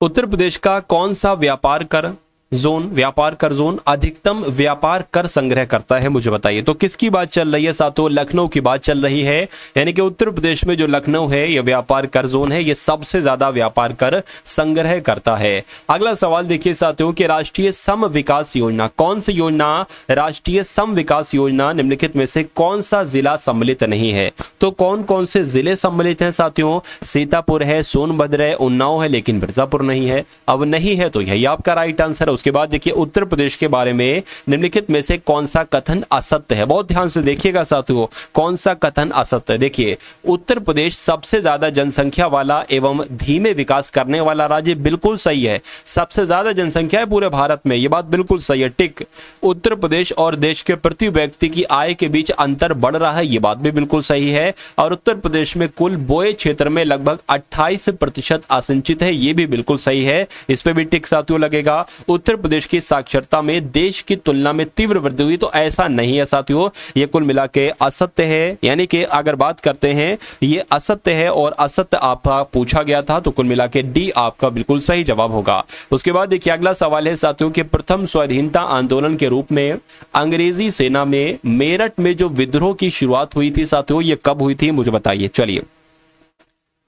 उत्तर प्रदेश का कौन सा व्यापार कर जोन अधिकतम व्यापार कर संग्रह करता है, मुझे बताइए। तो किसकी बात चल रही है साथियों, लखनऊ की बात चल रही है। यानी कि उत्तर प्रदेश में जो लखनऊ है ये व्यापार कर जोन है, ये सबसे ज्यादा व्यापार कर संग्रह करता है। अगला सवाल देखिए साथियों कि राष्ट्रीय सम विकास योजना, कौन सी योजना, राष्ट्रीय सम विकास योजना निम्नलिखित में से कौन सा जिला सम्मिलित नहीं है। तो कौन कौन से जिले सम्मिलित हैं साथियों, सीतापुर है, सोनभद्र है, उन्नाव है, लेकिन मिर्जापुर नहीं है। अब नहीं है तो यही आपका राइट आंसर है। उसके बाद देखिए उत्तर प्रदेश के बारे में निम्नलिखित में से कौन सा कथन असत्य है। बहुत ध्यान से देखिएगा साथियों, कौन सा कथन असत्य है। देखिए उत्तर प्रदेश सबसे ज्यादा जनसंख्या वाला एवं धीमे विकास करने वाला राज्य, बिल्कुल सही है। सबसे ज्यादा जनसंख्या है पूरे भारत में, ये बात बिल्कुल सही है, टिक। उत्तर प्रदेश और देश के प्रति व्यक्ति की आय के बीच अंतर बढ़ रहा है, ये बात भी बिल्कुल सही है। और उत्तर प्रदेश में कुल बोए क्षेत्र में लगभग 28% आसिंचित है, ये भी बिल्कुल सही है, इस पे भी टिक साथियों लगेगा। उत्तर प्रदेश की साक्षरता में देश की तुलना में तीव्र वृद्धि हुई, तो ऐसा नहीं है साथियों, ये कुल मिला के असत्य है। यानी कि अगर बात करते हैं ये असत्य है और असत्य आपका पूछा गया था, तो कुल मिला के डी आपका बिल्कुल सही जवाब होगा। उसके बाद देखिए अगला सवाल है साथियों कि प्रथम स्वाधीनता आंदोलन के रूप में अंग्रेजी सेना में मेरठ में जो विद्रोह की शुरुआत हुई थी साथियों, ये कब हुई थी, मुझे बताइए। चलिए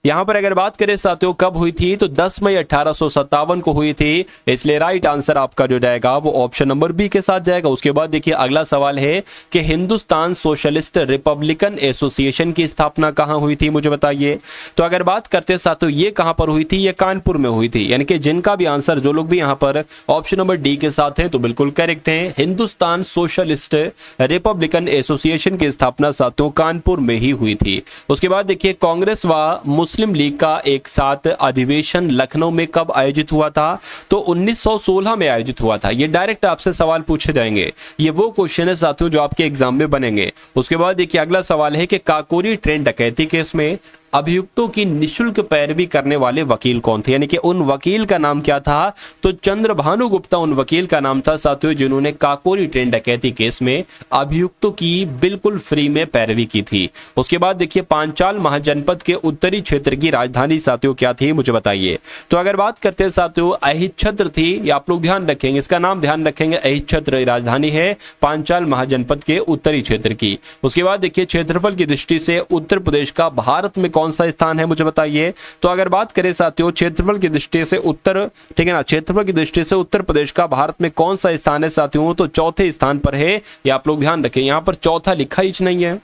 यहां पर अगर बात करें साथियों कब हुई थी, तो 10 मई 1857 को हुई थी, इसलिए राइट आंसर आपका जो जाएगा वो ऑप्शन नंबर बी के साथ जाएगा। उसके बाद देखिए अगला सवाल है कि हिंदुस्तान सोशलिस्ट रिपब्लिकन एसोसिएशन की स्थापना कहां हुई थी, मुझे बताइए। तो अगर बात करते हैं साथियों ये कहां पर हुई थी, ये कानपुर में हुई थी। यानी कि जिनका भी आंसर, जो लोग भी यहां पर ऑप्शन नंबर डी के साथ है तो बिल्कुल करेक्ट है। हिंदुस्तान सोशलिस्ट रिपब्लिकन एसोसिएशन की स्थापना साथियों कानपुर में ही हुई थी। उसके बाद देखिए कांग्रेस व मुस्लिम लीग का एक साथ अधिवेशन लखनऊ में कब आयोजित हुआ था, तो 1916 में आयोजित हुआ था। ये डायरेक्ट आपसे सवाल पूछे जाएंगे, ये वो क्वेश्चन है साथियों जो आपके एग्जाम में बनेंगे। उसके बाद देखिए अगला सवाल है कि काकोरी ट्रेन डकैती केस में अभियुक्तों की निशुल्क पैरवी करने वाले वकील कौन थे, यानी कि उन वकील का नाम क्या था, तो चंद्रभानु गुप्ता उन वकील का नाम था साथियों जिन्होंने काकोरी ट्रेन डकैती केस में अभियुक्तों की बिल्कुल फ्री में पैरवी की थी। उसके बाद देखिए पांचाल महाजनपद के उत्तरी क्षेत्र की राजधानी साथियों क्या थी, मुझे बताइए। तो अगर बात करते हैं साथियों अहिच्छत्र थी, या आप लोग ध्यान रखेंगे, इसका नाम ध्यान रखेंगे, अहिच्छत्र राजधानी है पांचाल महाजनपद के उत्तरी क्षेत्र की। उसके बाद देखिए क्षेत्रफल की दृष्टि से उत्तर प्रदेश का भारत में कौन सा स्थान है मुझे बताइए। तो अगर बात करें साथियों क्षेत्रफल की दृष्टि से उत्तर, ठीक है ना, क्षेत्रफल की दृष्टि से उत्तर प्रदेश का भारत में कौन सा स्थान है साथियों, तो चौथे स्थान पर है। ये आप लोग ध्यान रखें, यहां पर चौथा लिखा ही नहीं है,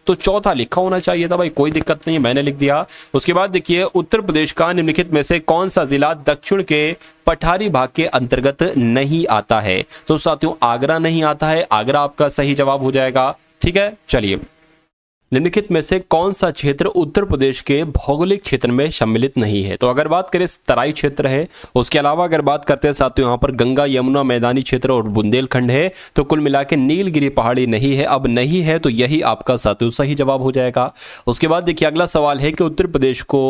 तो चौथा लिखा होना चाहिए था भाई, कोई दिक्कत नहीं है, मैंने लिख दिया। उसके बाद देखिए उत्तर प्रदेश का निम्नलिखित में से कौन सा जिला दक्षिण के पठारी भाग के अंतर्गत नहीं आता है, तो साथियों आगरा नहीं आता है, आगरा आपका सही जवाब हो जाएगा। ठीक है, चलिए निम्नलिखित में से कौन सा क्षेत्र उत्तर प्रदेश के भौगोलिक क्षेत्र में सम्मिलित नहीं है, तो अगर बात करें तराई क्षेत्र है, उसके अलावा अगर बात करते हैं साथियों यहाँ पर गंगा यमुना मैदानी क्षेत्र और बुंदेलखंड है, तो कुल मिला के नीलगिरी पहाड़ी नहीं है। अब नहीं है तो यही आपका साथियों सही जवाब हो जाएगा। उसके बाद देखिए अगला सवाल है कि उत्तर प्रदेश को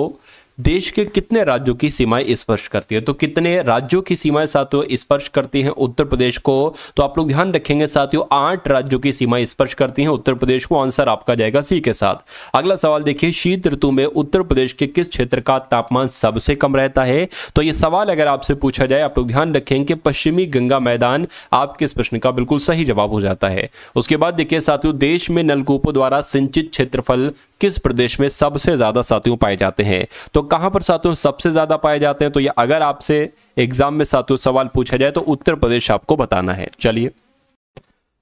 देश के कितने राज्यों की सीमाएं स्पर्श करती है, तो कितने राज्यों की सीमाएं साथियों स्पर्श करती हैं उत्तर प्रदेश को, तो आप लोग ध्यान रखेंगे साथियों 8 राज्यों की सीमाएं स्पर्श करती हैं उत्तर प्रदेश को। आंसर आपका जाएगा सी के साथ। अगला सवाल देखिए शीत ऋतु में उत्तर प्रदेश के किस क्षेत्र का तापमान सबसे कम रहता है, तो ये सवाल अगर आपसे पूछा जाए आप लोग ध्यान रखेंगे पश्चिमी गंगा मैदान आपके इस प्रश्न का बिल्कुल सही जवाब हो जाता है। उसके बाद देखिए साथियों देश में नलकूपों द्वारा सिंचित क्षेत्रफल किस प्रदेश में सबसे ज्यादा साथियों पाए जाते हैं, तो कहां पर साथियों सबसे ज्यादा पाए जाते हैं, तो ये अगर आपसे एग्जाम में साथियों सवाल पूछा जाए तो उत्तर प्रदेश आपको बताना है। चलिए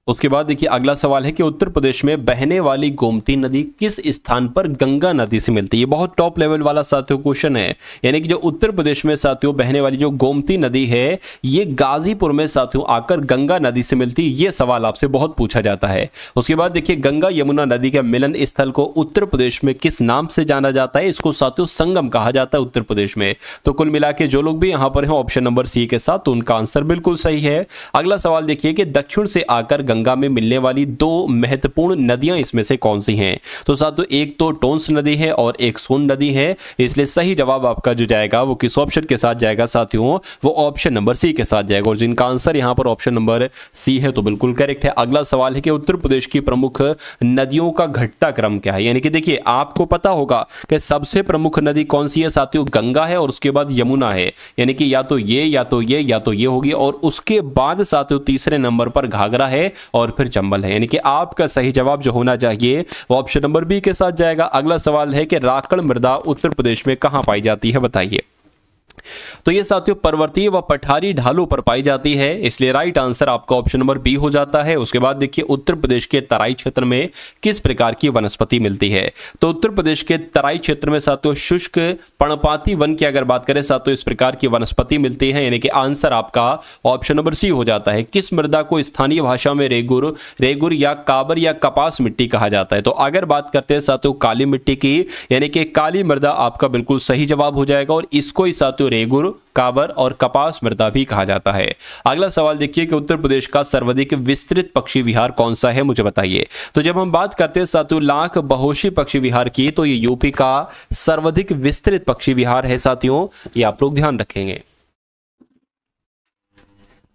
उसके बाद देखिए अगला सवाल है कि उत्तर प्रदेश में बहने वाली गोमती नदी किस स्थान पर गंगा नदी से मिलती है। ये बहुत टॉप लेवल वाला साथियों क्वेश्चन है, यानी कि जो उत्तर प्रदेश में साथियों बहने वाली जो गोमती नदी है ये गाजीपुर में साथियों आकर गंगा नदी से मिलती है। ये सवाल आपसे बहुत पूछा जाता है। उसके बाद देखिए गंगा यमुना नदी के मिलन स्थल को उत्तर प्रदेश में किस नाम से जाना जाता है, इसको साथियों संगम कहा जाता है उत्तर प्रदेश में। तो कुल मिला के जो लोग भी यहाँ पर हैं ऑप्शन नंबर सी के साथ, तो उनका आंसर बिल्कुल सही है। अगला सवाल देखिए कि दक्षिण से आकर गंगा में मिलने वाली 2 महत्वपूर्ण नदियां इसमें से कौन सी हैं, तो साथियों एक तो टोंस नदी है और एक सोन नदी है, इसलिए सही जवाब आपका जो जाएगा वो किस ऑप्शन के साथ जाएगा साथियों, वो ऑप्शन नंबर सी के साथ जाएगा। और जिनका आंसर यहां पर ऑप्शन नंबर सी है तो बिल्कुल करेक्ट है। अगला सवाल है कि उत्तर प्रदेश की प्रमुख नदियों का घटता क्रम क्या है, यानी कि देखिए आपको पता होगा कि सबसे प्रमुख नदी कौन सी है साथियों, गंगा है और उसके बाद यमुना है, यानी कि या तो ये या तो ये या तो ये होगी, और उसके बाद साथियों तीसरे नंबर पर घाघरा है और फिर चंबल है, यानी कि आपका सही जवाब जो होना चाहिए वो ऑप्शन नंबर बी के साथ जाएगा। अगला सवाल है कि राकड़ मृदा उत्तर प्रदेश में कहां पाई जाती है, बताइए। तो ये साथियों पर्वतीय व पठारी ढालों पर पाई जाती है, इसलिए राइट आंसर आपका ऑप्शन नंबर बी हो जाता है। उसके बाद देखिए उत्तर प्रदेश के तराई क्षेत्र में किस प्रकार की वनस्पति मिलती है, तो उत्तर प्रदेश के तराई क्षेत्र में साथियों शुष्क पर्णपाती वन की अगर बात करें साथियों इस प्रकार की वनस्पति मिलती है, यानी कि आंसर आपका ऑप्शन नंबर सी हो जाता है। किस मृदा को स्थानीय भाषा में रेगुर या काबर या कपास मिट्टी कहा जाता है, तो अगर बात करते हैं साथियों काली मिट्टी की, यानी कि काली मृदा आपका बिल्कुल सही जवाब हो जाएगा, और इसको ही साथियों रेगुर, काबर और कपास मृदा भी कहा जाता है। अगला सवाल देखिए कि उत्तर प्रदेश का सर्वाधिक विस्तृत पक्षी विहार कौन सा है, मुझे बताइए। तो जब हम बात करते हैं साथियों लाख बहोशी पक्षी विहार की, तो ये यूपी का सर्वाधिक विस्तृत पक्षी विहार है साथियों, ये आप लोग ध्यान रखेंगे।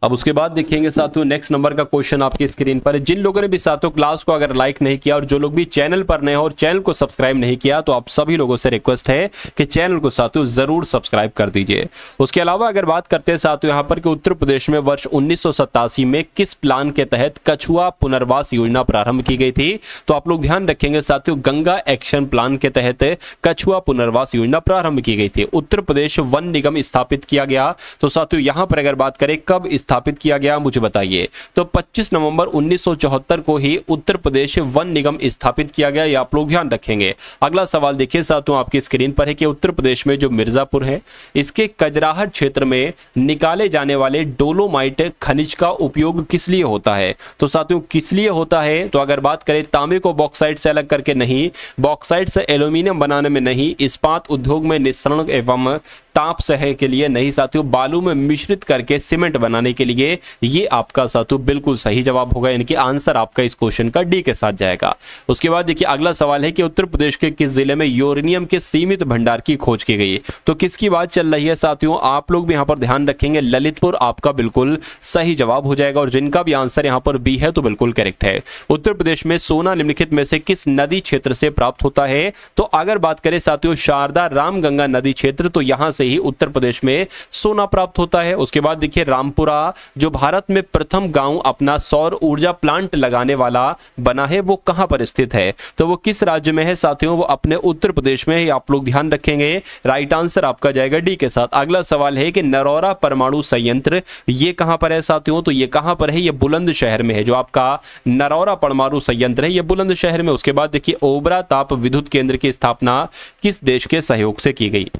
अब उसके बाद देखेंगे साथियों नेक्स्ट नंबर का क्वेश्चन आपकी स्क्रीन पर। जिन लोगों ने भी साथियों क्लास को अगर लाइक नहीं किया और जो लोग भी चैनल पर नए हो और चैनल को सब्सक्राइब नहीं किया, तो आप सभी लोगों से रिक्वेस्ट है कि चैनल को साथियों जरूर सब्सक्राइब कर दीजिए। उसके अलावा अगर बात करते हैं साथियों यहाँ पर कि उत्तर प्रदेश में वर्ष 1987 में किस प्लान के तहत कछुआ पुनर्वास योजना प्रारंभ की गई थी, तो आप लोग ध्यान रखेंगे साथियों गंगा एक्शन प्लान के तहत कछुआ पुनर्वास योजना प्रारंभ की गई थी। उत्तर प्रदेश वन निगम स्थापित किया गया, तो साथियों यहाँ पर अगर बात करें कब स्थापित किया गया मुझे बताइए, तो 25 नवंबर 1974 को ही उत्तर प्रदेश वन निगम स्थापित किया गया, ये आप लोग ध्यान रखेंगे। अगला सवाल देखिए साथियों आपकी स्क्रीन पर है कि उत्तर प्रदेश में जो मिर्जापुर है इसके कजराहट क्षेत्र में निकाले जाने वाले डोलोमाइट खनिज का उपयोग किस लिए होता है, तो साथियों किस लिए होता है, तो अगर बात करें तांबे को बॉक्साइट से अलग करके नहीं, बॉक्साइट से एल्यूमिनियम बनाने में नहीं, इस्पात उद्योग में निस्सरण एवं ताप सह के लिए नहीं साथियों, बालू में मिश्रित करके सीमेंट बनाने के लिए, ये आपका साथियों बिल्कुल सही जवाब होगा, यानी कि आंसर आपका इस क्वेश्चन का डी के साथ जाएगा। उसके बाद देखिए अगला सवाल है कि उत्तर प्रदेश के किस जिले में यूरेनियम के सीमित भंडार की खोज की गई, तो किसकी बात चल रही है साथियों, आप लोग भी यहाँ पर ध्यान रखेंगे ललितपुर आपका बिल्कुल सही जवाब हो जाएगा, और जिनका भी आंसर यहाँ पर बी है तो बिल्कुल करेक्ट है। उत्तर प्रदेश में सोना निम्नलिखित में से किस नदी क्षेत्र से प्राप्त होता है, तो अगर बात करें साथियों शारदा रामगंगा नदी क्षेत्र, तो यहां से ही उत्तर प्रदेश में सोना प्राप्त होता है। उसके बाद देखिए रामपुरा जो भारत में प्रथम गांव अपना सौर ऊर्जा प्लांट लगाने वाला बना है वो कहां पर स्थित है? तो वो किस राज्य में है साथियों? वो अपने उत्तर प्रदेश में है, आप लोग ध्यान रखेंगे। राइट आंसर आपका जाएगा डी के साथ। अगला सवाल है कि नरौरा परमाणु संयंत्र ये कहां पर है साथियों? तो ये कहां पर है? ये बुलंदशहर में है। जो आपका नरौरा परमाणु संयंत्र है ये बुलंदशहर में। उसके बाद देखिए ओबरा ताप विद्युत केंद्र की स्थापना किस देश के सहयोग से की गई?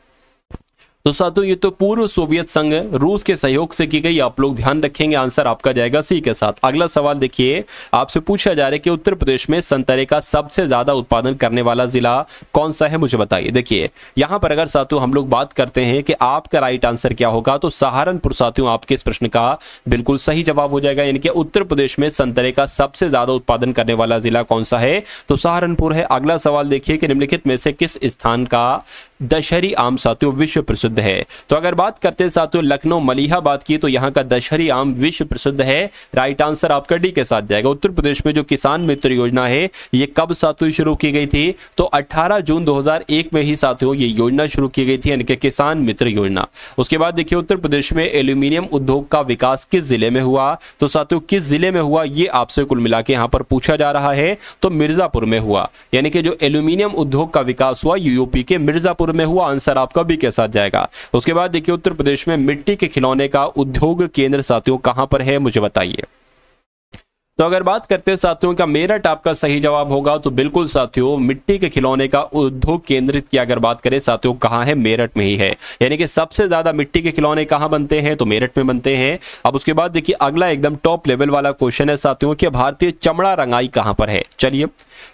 तो साथियों ये तो पूर्व सोवियत संघ रूस के सहयोग से की गई, आप लोग ध्यान रखेंगे। आंसर आपका जाएगा सी के साथ। अगला सवाल देखिए, आपसे पूछा जा रहा है कि उत्तर प्रदेश में संतरे का सबसे ज्यादा उत्पादन करने वाला जिला कौन सा है, मुझे बताइए। देखिए यहां पर अगर साथियों हम लोग बात करते हैं कि आपका राइट आंसर क्या होगा, तो सहारनपुर साथियों आपके इस प्रश्न का बिल्कुल सही जवाब हो जाएगा। यानी कि उत्तर प्रदेश में संतरे का सबसे ज्यादा उत्पादन करने वाला जिला कौन सा है? तो सहारनपुर है। अगला सवाल देखिए कि निम्नलिखित में से किस स्थान का दशहरी आम साथियों विश्व प्रसिद्ध है? तो अगर बात करते हैं साथियों लखनऊ मलिहाबाद की, तो यहाँ का दशहरी आम विश्व प्रसिद्ध है। राइट आंसर आपका डी के साथ जाएगा। उत्तर प्रदेश में जो किसान मित्र योजना है ये कब साथियों शुरू की गई थी? तो 18 जून 2001 में ही साथियों ये योजना शुरू की गई थी, यानी कि किसान मित्र योजना। उसके बाद देखिए उत्तर प्रदेश में एल्यूमिनियम उद्योग का विकास किस जिले में हुआ? तो साथियों किस जिले में हुआ ये आपसे कुल मिला के यहाँ पर पूछा जा रहा है। तो मिर्जापुर में हुआ, यानी कि जो एल्यूमिनियम उद्योग का विकास हुआ यूपी के मिर्जापुर में हुआ। आंसर आपका बी के साथ जाएगा। उसके बाद देखिए उत्तर प्रदेश में मिट्टी के खिलौने का उद्योग केंद्र साथियों कहां पर है, मुझे बताइए। तो अगर बात करते हैं साथियों का मेरठ आपका सही जवाब होगा। तो बिल्कुल साथियों मिट्टी के खिलौने का उद्योग केंद्र की अगर बात करें साथियों कहां है? मेरठ में ही है। यानी कि सबसे ज्यादा मिट्टी के खिलौने कहां बनते हैं? तो मेरठ में बनते हैं। अब उसके बाद देखिए अगला एकदम टॉप लेवल वाला क्वेश्चन है साथियों कि भारतीय चमड़ा रंगाई कहां पर है? चलिए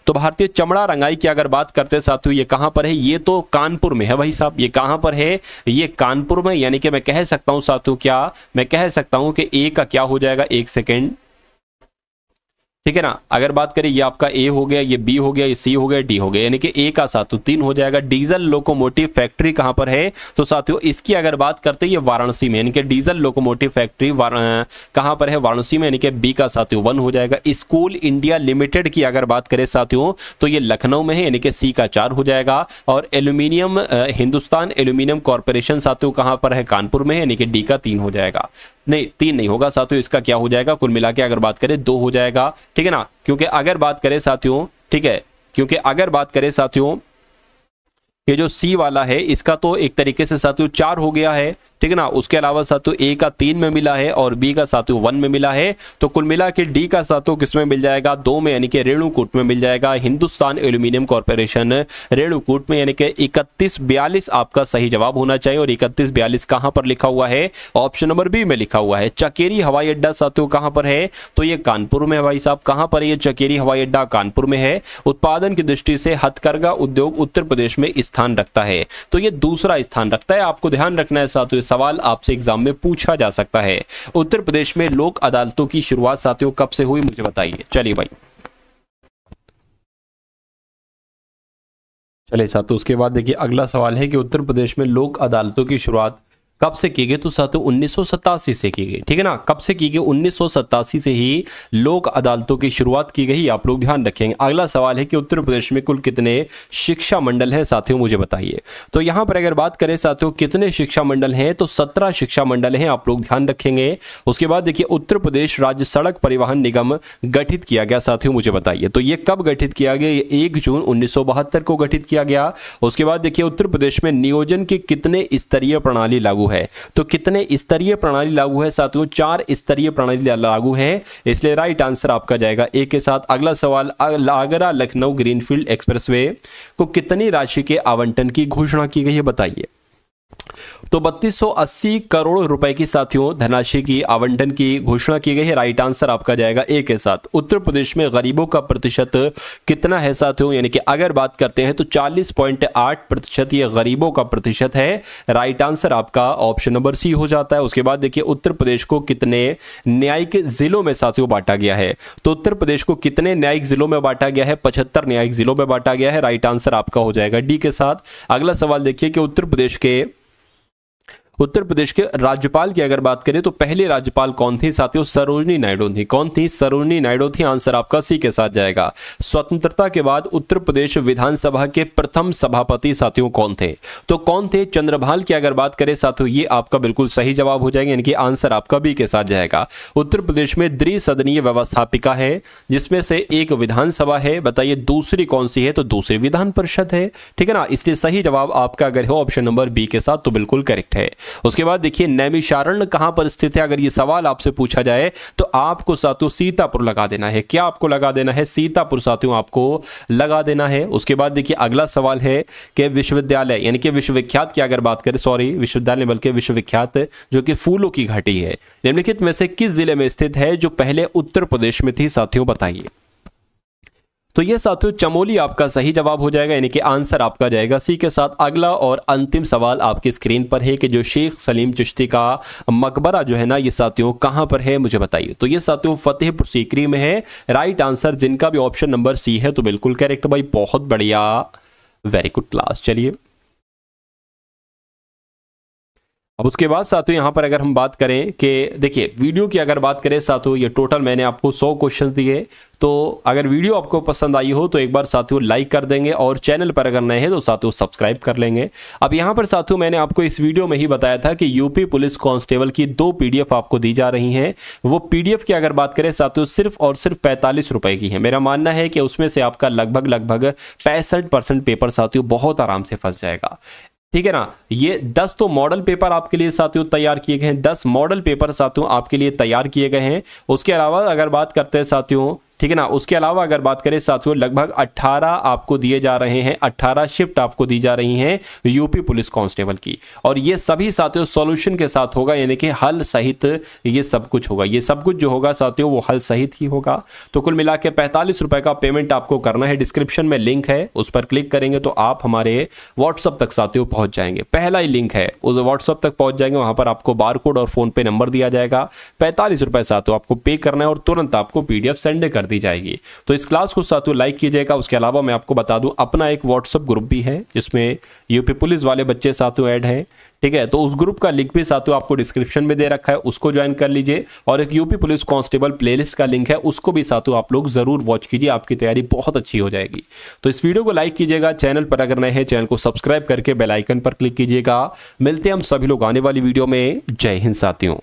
तो भारतीय चमड़ा रंगाई की अगर बात करते हैं साथियों ये कहां पर है? ये तो कानपुर में है भाई साहब। ये कहां पर है? ये कानपुर में। यानी कि मैं कह सकता हूं साथियों, क्या मैं कह सकता हूं कि ए का क्या हो जाएगा? एक सेकेंड, ठीक है ना। अगर बात करें ये आपका ए हो गया, ये बी हो गया, ये सी हो गया, डी हो गया, यानी कि ए का साथियों 3 हो जाएगा। डीजल लोकोमोटिव फैक्ट्री कहां पर है? तो साथियों इसकी अगर बात करते हैं ये वाराणसी में, यानी कि डीजल लोकोमोटिव फैक्ट्री कहां पर है? वाराणसी में, यानी कि बी का साथियों 1 हो जाएगा। स्कूल इंडिया लिमिटेड की अगर बात करें साथियों तो ये लखनऊ में है, यानी कि सी का 4 हो जाएगा। और एल्यूमिनियम हिंदुस्तान एल्यूमिनियम कॉर्पोरेशन साथियों कहां पर है? कानपुर में है, यानी कि डी का 3 हो जाएगा। नहीं 3 नहीं होगा साथियों, इसका क्या हो जाएगा? कुल मिला के अगर बात करें 2 हो जाएगा, ठीक है ना। क्योंकि अगर बात करें साथियों, ठीक है, क्योंकि अगर बात करें साथियों ये जो सी वाला है इसका तो एक तरीके से साथियों 4 हो गया है, ठीक है ना। उसके अलावा साथियों ए का 3 में मिला है और बी का साथियों 1 में मिला है। तो कुल मिला के डी का साथियों किसमें मिल जाएगा? 2 में, यानी कि रेणुकूट में मिल जाएगा। हिंदुस्तान एल्यूमिनियम कॉर्पोरेशन रेणुकूट में, यानी कि 3142 आपका सही जवाब होना चाहिए। और 3142 कहां पर लिखा हुआ है? ऑप्शन नंबर बी में लिखा हुआ है। चकेरी हवाई अड्डा साथियों कहां पर है? तो ये कानपुर में है भाई साहब। कहां पर है ये चकेरी हवाई अड्डा? कानपुर में है। उत्पादन की दृष्टि से हथकरघा उद्योग उत्तर प्रदेश में स्थान रखता है, तो ये दूसरा स्थान रखता है। आपको ध्यान रखना है साथियों, सवाल आपसे एग्जाम में पूछा जा सकता है। उत्तर प्रदेश में लोक अदालतों की शुरुआत साथियों कब से हुई, मुझे बताइए। चलिए भाई, चलिए साथियों उसके बाद देखिए अगला सवाल है कि उत्तर प्रदेश में लोक अदालतों की शुरुआत कब से की गई? तो साथियों 1987 से की गई, ठीक है ना। कब से की गई? 1987 से ही लोक अदालतों की शुरुआत की गई, आप लोग ध्यान रखेंगे। अगला सवाल है कि उत्तर प्रदेश में कुल कितने शिक्षा मंडल हैं साथियों, मुझे बताइए। तो यहां पर अगर बात करें साथियों कितने शिक्षा मंडल हैं, तो 17 शिक्षा मंडल हैं, आप लोग ध्यान रखेंगे। उसके बाद देखिए उत्तर प्रदेश राज्य सड़क परिवहन निगम गठित किया गया साथियों, मुझे बताइए। तो ये कब गठित किया गया? ये 1 जून 1972 को गठित किया गया। उसके बाद देखिए उत्तर प्रदेश में नियोजन की कितने स्तरीय प्रणाली लागू है? तो कितने स्तरीय प्रणाली लागू है साथियों? 4 स्तरीय प्रणाली लागू है, इसलिए राइट आंसर आपका जाएगा ए के साथ। अगला सवाल, आगरा लखनऊ ग्रीनफील्ड एक्सप्रेसवे को कितनी राशि के आवंटन की घोषणा की गई है, बताइए। तो 3280 करोड़ रुपए की साथियों धनराशि की आवंटन की घोषणा की गई है। राइट आंसर आपका जाएगा ए के साथ। उत्तर प्रदेश में गरीबों का प्रतिशत कितना है साथियों? यानी कि अगर बात करते हैं तो 40.8% ये गरीबों का प्रतिशत है। राइट आंसर आपका ऑप्शन नंबर सी हो जाता है। उसके बाद देखिए उत्तर प्रदेश को कितने न्यायिक जिलों में साथियों बांटा गया है? तो उत्तर प्रदेश को कितने न्यायिक जिलों में बांटा गया है? 75 न्यायिक जिलों में बांटा गया है। राइट आंसर आपका हो जाएगा डी के साथ। अगला सवाल देखिए कि उत्तर प्रदेश के उत्तर प्रदेश के राज्यपाल की अगर बात करें तो पहले राज्यपाल कौन थी साथियों? सरोजनी नायडू थी। कौन थी? सरोजनी नायडू थी। आंसर आपका सी के साथ जाएगा। स्वतंत्रता के बाद उत्तर प्रदेश विधानसभा के प्रथम सभापति साथियों कौन थे? तो कौन थे? चंद्रभाल की अगर बात करें साथियों, ये आपका बिल्कुल सही जवाब हो जाएगा, यानी कि आंसर आपका बी के साथ जाएगा। उत्तर प्रदेश में द्विसदनीय व्यवस्थापिका है, जिसमें से एक विधानसभा है। बताइए दूसरी कौन सी है? तो दूसरी विधान परिषद है। ठीक है ना, इसलिए सही जवाब आपका अगर हो ऑप्शन नंबर बी के साथ तो बिल्कुल करेक्ट है। उसके बाद देखिए नैमिषारण्य कहां पर स्थित है? अगर ये सवाल आपसे पूछा जाए तो आपको साथियों सीतापुर लगा देना है। क्या आपको लगा देना है? सीतापुर साथियों आपको लगा देना है। उसके बाद देखिए अगला सवाल है कि विश्वविद्यालय यानी कि विश्वविख्यात की अगर बात करें, सॉरी विश्वविद्यालय बल्कि विश्वविख्यात जो कि फूलों की घाटी है, निम्नलिखित में से किस जिले में स्थित है जो पहले उत्तर प्रदेश में थी साथियों? बताइए। तो ये साथियों चमोली आपका सही जवाब हो जाएगा, यानी कि आंसर आपका जाएगा सी के साथ। अगला और अंतिम सवाल आपकी स्क्रीन पर है कि जो शेख सलीम चिश्ती का मकबरा जो है ना, ये साथियों कहां पर है मुझे बताइए। तो ये साथियों फतेहपुर सीकरी में है। राइट आंसर जिनका भी ऑप्शन नंबर सी है तो बिल्कुल करेक्ट भाई, बहुत बढ़िया, वेरी गुड क्लास। चलिए अब उसके बाद साथियों यहां पर अगर हम बात करें कि देखिए वीडियो की अगर बात करें साथियों, ये टोटल मैंने आपको 100 क्वेश्चन दिए। तो अगर वीडियो आपको पसंद आई हो तो एक बार साथियों लाइक कर देंगे और चैनल पर अगर नए हैं तो साथियों सब्सक्राइब कर लेंगे। अब यहां पर साथियों मैंने आपको इस वीडियो में ही बताया था कि यूपी पुलिस कांस्टेबल की 2 पीडीएफ आपको दी जा रही हैं। वो पीडीएफ की अगर बात करें साथियों सिर्फ और सिर्फ 45 रुपए की है। मेरा मानना है कि उसमें से आपका लगभग 65% पेपर साथियों बहुत आराम से फंस जाएगा। ठीक है ना, ये 10 तो मॉडल पेपर आपके लिए साथियों तैयार किए गए हैं, 10 मॉडल पेपर साथियों आपके लिए तैयार किए गए हैं। उसके अलावा अगर बात करते हैं साथियों, ठीक है ना, उसके अलावा अगर बात करें साथियों लगभग 18 आपको दिए जा रहे हैं, 18 शिफ्ट आपको दी जा रही हैं यूपी पुलिस कांस्टेबल की। और ये सभी साथियों सॉल्यूशन के साथ होगा, यानी कि हल सहित ये सब कुछ होगा। ये सब कुछ जो होगा साथियों वो हल सहित ही होगा। तो कुल मिला के 45 रुपए का पेमेंट आपको करना है। डिस्क्रिप्शन में लिंक है, उस पर क्लिक करेंगे तो आप हमारे व्हाट्सअप तक साथियों पहुंच जाएंगे। पहला ही लिंक है, उस व्हाट्सअप तक पहुंच जाएंगे, वहां पर आपको बारकोड और फोन पे नंबर दिया जाएगा। 45 रुपए साथियों आपको पे करना है और तुरंत आपको पीडीएफ सेंड कर दी जाएगी। तो इस क्लास को साथियों लाइक कीजिएगा। उसके अलावा मैं आपको बता दूं अपना एक व्हाट्सएप ग्रुप भी है जिसमें यूपी पुलिस वाले बच्चे साथियों ऐड हैं। ठीक है, तो उस ग्रुप का लिंक भी साथियों आपको डिस्क्रिप्शन में दे रखा है, उसको ज्वाइन कर लीजिए। और एक यूपी पुलिस कांस्टेबल प्लेलिस्ट का लिंक है, उसको भी साथियों आप लोग जरूर वॉच कीजिए, आपकी तैयारी बहुत अच्छी हो जाएगी। तो इस वीडियो को लाइक कीजिएगा, चैनल पर अगर नए हैं चैनल को सब्सक्राइब करके बेल आइकन पर क्लिक कीजिएगा। मिलते हैं हम सभी लोग आने वाली वीडियो में। जय हिंद साथियों।